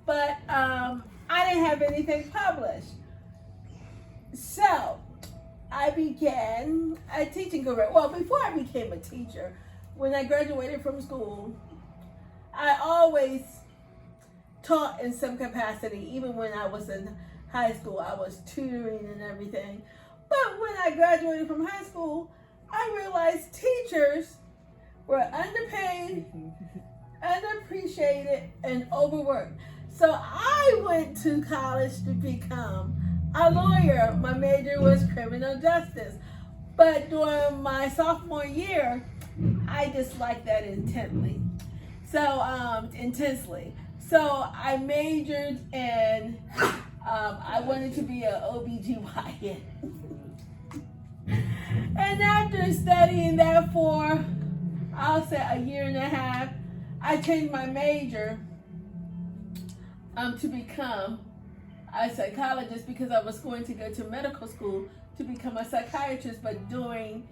but I didn't have anything published. So I began a teaching career. Well, before I became a teacher, when I graduated from school, I always taught in some capacity. Even when I was in high school, I was tutoring and everything. But when I graduated from high school, I realized teachers were underpaid, underappreciated, and overworked. So I went to college to become a lawyer. My major was criminal justice. But during my sophomore year, I disliked that intensely. So I majored in, I wanted to be an OBGYN. And after studying that for, I'll say a year and a half, I changed my major to become a psychologist because I was going to go to medical school to become a psychiatrist. But during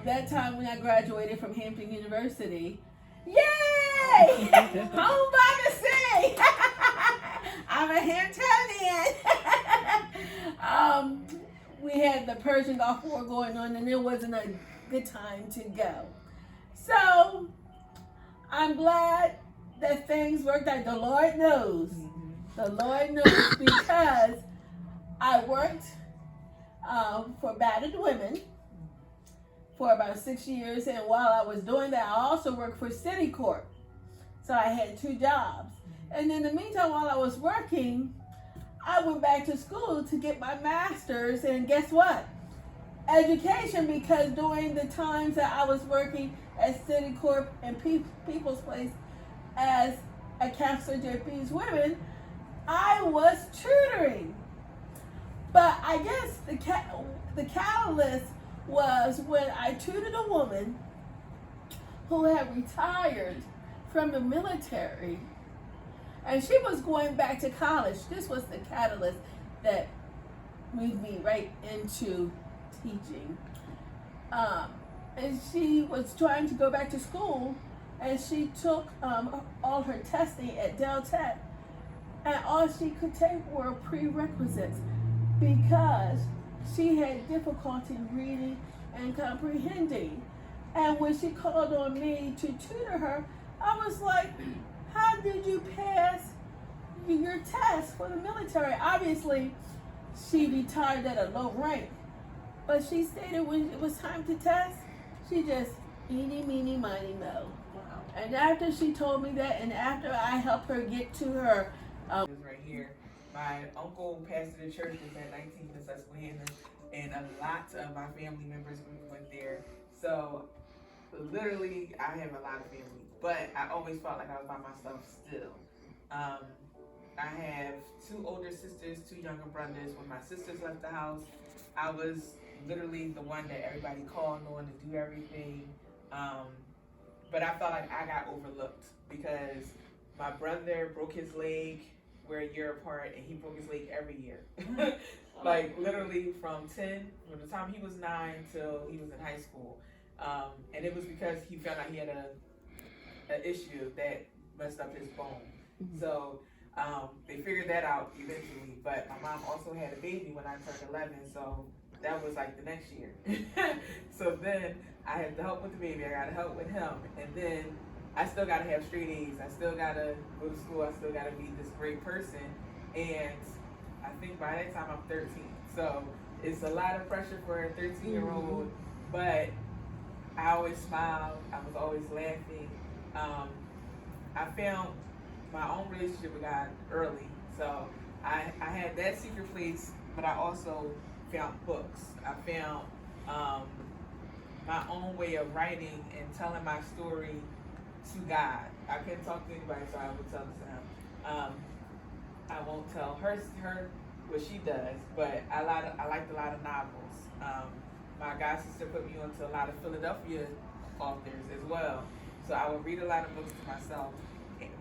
that time when I graduated from Hampton University, yay! Home by the sea! I'm a Hamptonian. We had the Persian Gulf War going on, and it wasn't a good time to go. So I'm glad that things worked out. The Lord knows. The Lord knows, because I worked for battered women for about 6 years, and while I was doing that, I also worked for City Corp. So I had 2 jobs. And in the meantime, while I was working, I went back to school to get my master's, and guess what? Education, because during the times that I was working at City Corp and People's Place as a counselor to abused women, I was tutoring. But I guess the catalyst was when I tutored a woman who had retired from the military, and she was going back to college. This was the catalyst that moved me right into teaching. And she was trying to go back to school, and she took all her testing at Del Tech, and all she could take were prerequisites because she had difficulty reading and comprehending. And when she called on me to tutor her, I was like, how did you pass your test for the military? Obviously, she retired at a low rank, but she stated when it was time to test, she just eeny, meeny, miny, mo. Wow. And after she told me that, and after I helped her get to her right here. My uncle pastored the church was at 19th and Susquehanna, and a lot of my family members went there. So literally, I have a lot of family, but I always felt like I was by myself still. I have 2 older sisters, 2 younger brothers. When my sisters left the house, I was literally the one that everybody called on to do everything. But I felt like I got overlooked because my brother broke his leg. We're a year apart, and he broke his leg every year. Like literally from the time he was 9 till he was in high school. And it was because he found out he had an issue that messed up his bone. Mm-hmm. So they figured that out eventually. But my mom also had a baby when I turned 11, so that was like the next year. So then I had to help with the baby. I got to help with him, and then I still got to have straight A's. I still got to go to school. I still got to be this great person. And I think by that time I'm 13. So it's a lot of pressure for a 13-year-old, but I always smiled. I was always laughing. I found my own relationship with God early. So I had that secret place, but I also found books. I found my own way of writing and telling my story to God. I couldn't talk to anybody, so I would tell it to him. I won't tell her what she does, but I liked a lot of novels. My god sister put me onto a lot of Philadelphia authors as well. So I would read a lot of books to myself,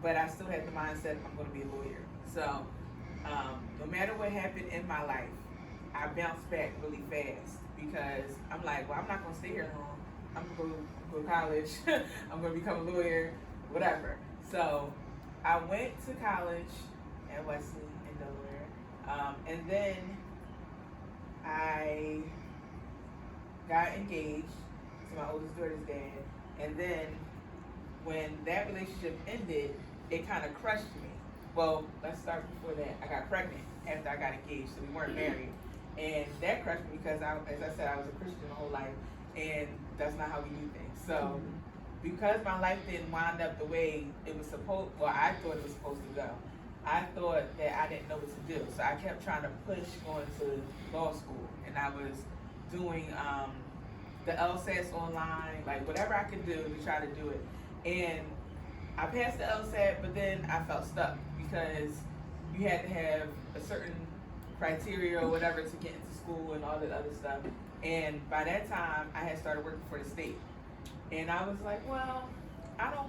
but I still had the mindset I'm going to be a lawyer. So no matter what happened in my life, I bounced back really fast because I'm like, well, I'm not going to stay here long. I'm going to go to college. I'm going to become a lawyer, whatever. So I went to college and Wesley in Delaware. And then I got engaged to my oldest daughter's dad. And then when that relationship ended, it kind of crushed me. Well, let's start before that. I got pregnant after I got engaged, so we weren't married. And that crushed me because, as I said, I was a Christian my whole life, and that's not how we do things. So because my life didn't wind up the way it was supposed, well, I thought it was supposed to go. I thought that I didn't know what to do. So I kept trying to push going to law school, and I was doing the LSATs online, like whatever I could do to try to do it. And I passed the LSAT, but then I felt stuck because you had to have a certain criteria or whatever to get into school and all that other stuff. And by that time, I had started working for the state. And I was like, well, I don't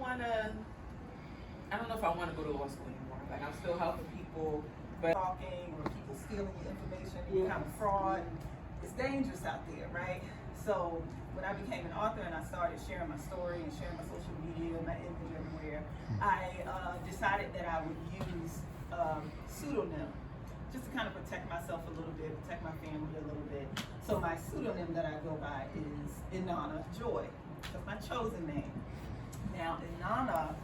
know if I want to go to law school anymore. Like, I'm still helping people, but talking or people stealing your information, any kind of fraud, it's dangerous out there, right? So when I became an author and I started sharing my story and sharing my social media and my image everywhere, I decided that I would use pseudonym just to kind of protect myself a little bit, protect my family a little bit. So my pseudonym that I go by is Inanna Joy. That's my chosen name. Now, Inanna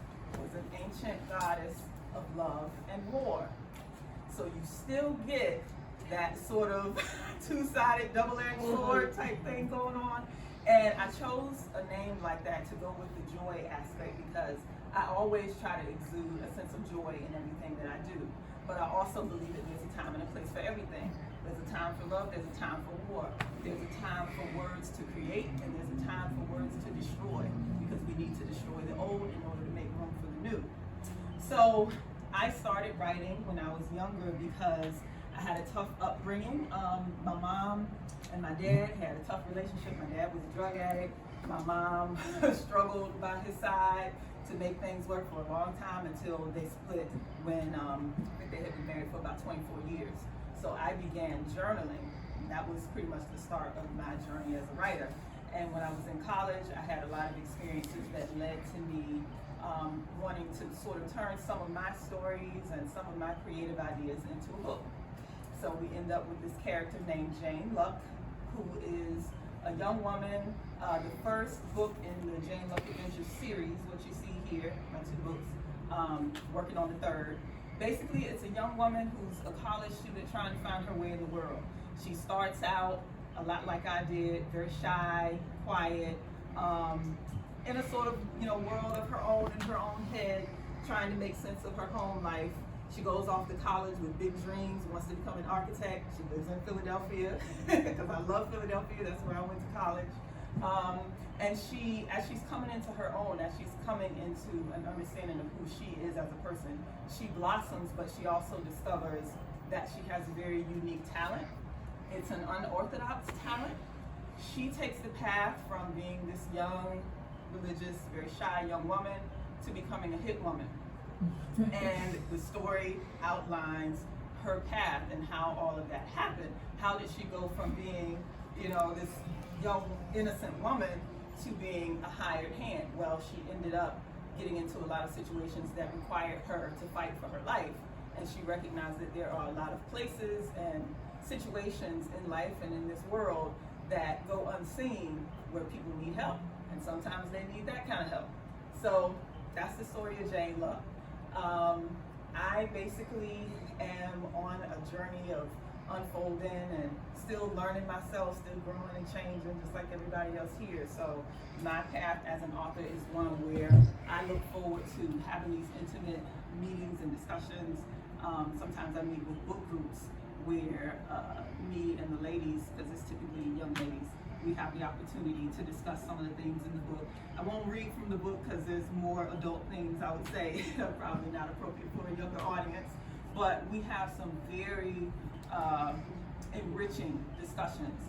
was an ancient goddess of love and war. So you still get that sort of two-sided, double-edged sword type thing going on. And I chose a name like that to go with the joy aspect because I always try to exude a sense of joy in everything that I do. But I also believe that there's a time and a place for everything. There's a time for love, there's a time for war. There's a time for words to create, and there's a time for words to destroy, because we need to destroy the old in order to make room for the new. So I started writing when I was younger because I had a tough upbringing. My mom and my dad had a tough relationship. My dad was a drug addict. My mom struggled by his side to make things work for a long time until they split when I think they had been married for about 24 years. So I began journaling, and that was pretty much the start of my journey as a writer. And when I was in college, I had a lot of experiences that led to me wanting to sort of turn some of my stories and some of my creative ideas into a book. So we end up with this character named Jane Luck, who is a young woman. The first book in the Jane Luck Adventures series, what you see here, my 2 books, working on the 3rd. Basically, it's a young woman who's a college student trying to find her way in the world. She starts out a lot like I did, very shy, quiet, in a sort of world of her own, in her own head, trying to make sense of her home life. She goes off to college with big dreams, wants to become an architect. She lives in Philadelphia, because I love Philadelphia, that's where I went to college. And as she's coming into her own, as she's coming into an understanding of who she is as a person, she blossoms, but she also discovers that she has a very unique talent. It's an unorthodox talent. She takes the path from being this young, religious, very shy young woman to becoming a hit woman. And the story outlines her path and how all of that happened. How did she go from being, this young, innocent woman to being a hired hand? Well, she ended up getting into a lot of situations that required her to fight for her life. And she recognized that there are a lot of places and situations in life and in this world that go unseen where people need help. And sometimes they need that kind of help. So that's the story of Jane Luck. I basically am on a journey of unfolding and still learning myself, still growing and changing just like everybody else here. So my path as an author is one where I look forward to having these intimate meetings and discussions. Sometimes I meet with book groups where me and the ladies, because it's typically young ladies, we have the opportunity to discuss some of the things in the book. I won't read from the book because there's more adult things, I would say, that are probably not appropriate for a younger audience. But we have some very enriching discussions